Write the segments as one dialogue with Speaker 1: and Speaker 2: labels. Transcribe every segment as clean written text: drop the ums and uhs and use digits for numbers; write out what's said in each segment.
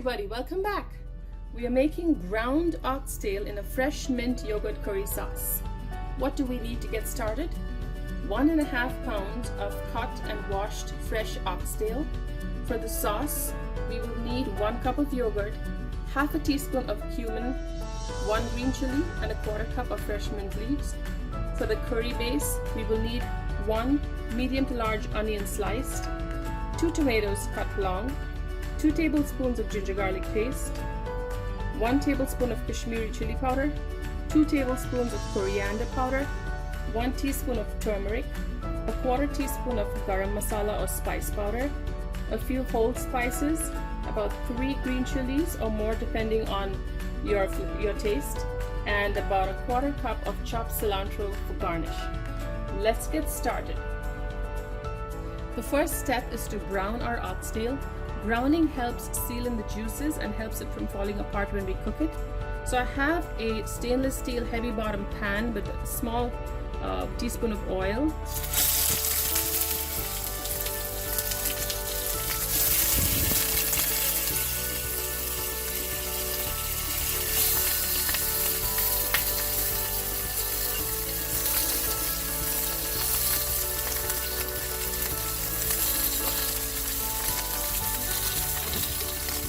Speaker 1: everybody, welcome back. We are making ground oxtail in a fresh mint yogurt curry sauce. What do we need to get started? 1.5 pounds of cut and washed fresh oxtail. For the sauce, we will need 1 cup of yogurt, half a teaspoon of cumin, 1 green chili, and 1/4 cup of fresh mint leaves. For the curry base, we will need 1 medium to large onion sliced, 2 tomatoes cut long, 2 tablespoons of ginger garlic paste, 1 tablespoon of Kashmiri chili powder, 2 tablespoons of coriander powder, 1 teaspoon of turmeric, 1/4 teaspoon of garam masala or spice powder, a few whole spices, about 3 green chilies or more depending on your taste, and about 1/4 cup of chopped cilantro for garnish. Let's get started. The first step is to brown our oxtail. Browning helps seal in the juices and helps it from falling apart when we cook it. So I have a stainless steel heavy bottom pan with a small teaspoon of oil.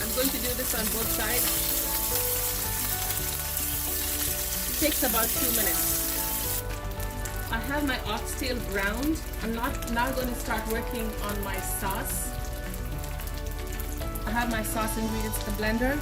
Speaker 1: I'm going to do this on both sides. It takes about 2 minutes. I have my oxtail browned. I'm now going to start working on my sauce. I have my sauce ingredients in the blender.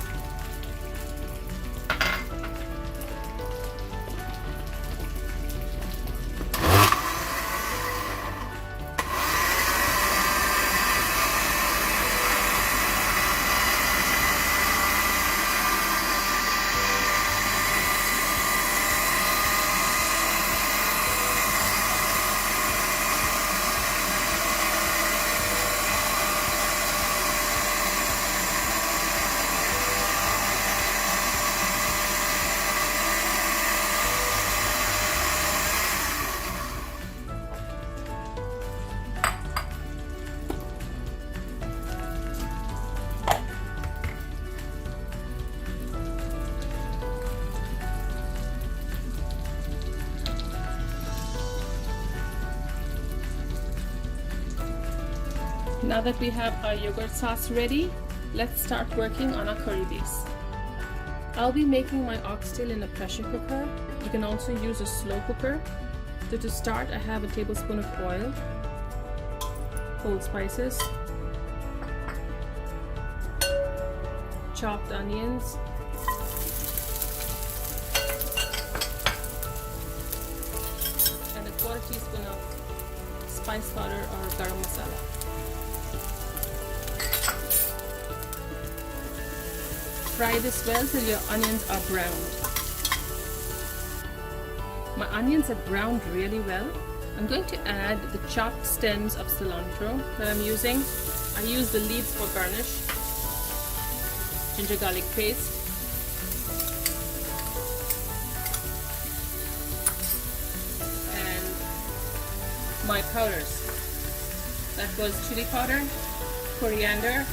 Speaker 1: Now that we have our yogurt sauce ready, let's start working on our curry base. I'll be making my oxtail in a pressure cooker. You can also use a slow cooker. So to start, I have a tablespoon of oil, whole spices, chopped onions, and 1/4 teaspoon of spice powder or garam masala. Fry this well till your onions are browned. My onions have browned really well. I'm going to add the chopped stems of cilantro that I'm using. I use the leaves for garnish. Ginger garlic paste. And my powders. That was chili powder, coriander,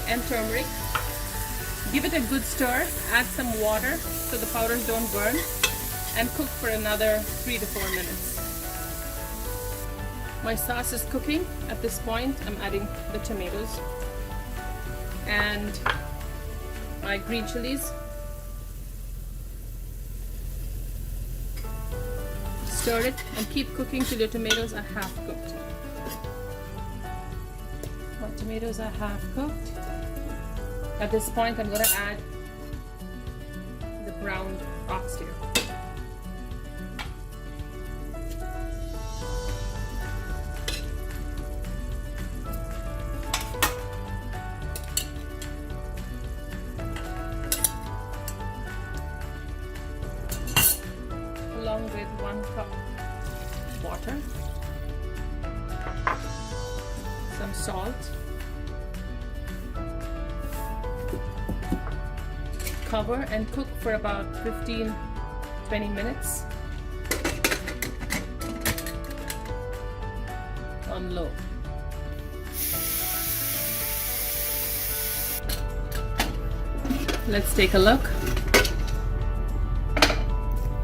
Speaker 1: and turmeric. Give it a good stir, add some water so the powders don't burn, and cook for another 3 to 4 minutes. My sauce is cooking. At this point, I'm adding the tomatoes and my green chilies. Stir it and keep cooking till your tomatoes are half cooked. My tomatoes are half cooked. At this point, I'm going to add the browned oxtail. Along with 1 cup water, some salt, cover and cook for about 15-20 minutes on low. Let's take a look.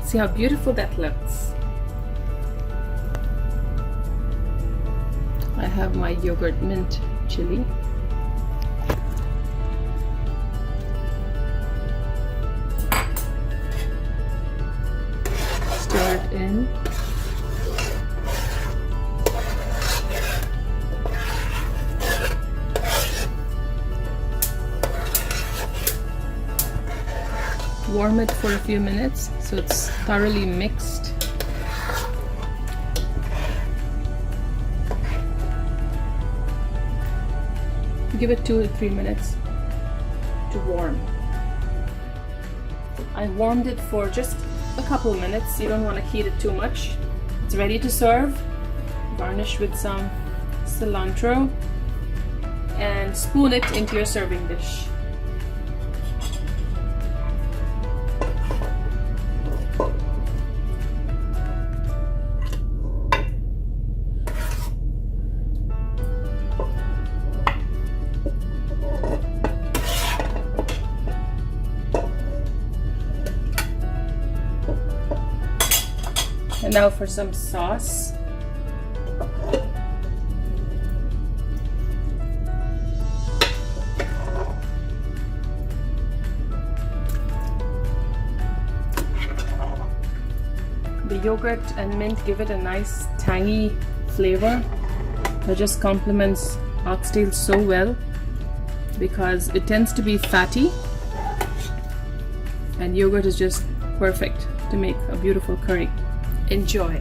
Speaker 1: See how beautiful that looks. I have my yogurt mint chili. Stir it in. Warm it for a few minutes so it's thoroughly mixed. Give it 2 to 3 minutes to warm. I warmed it for just a couple minutes. You don't want to heat it too much. It's ready to serve. Garnish with some cilantro and spoon it into your serving dish. And now for some sauce. The yogurt and mint give it a nice tangy flavor that just complements oxtail so well because it tends to be fatty, and yogurt is just perfect to make a beautiful curry. Enjoy.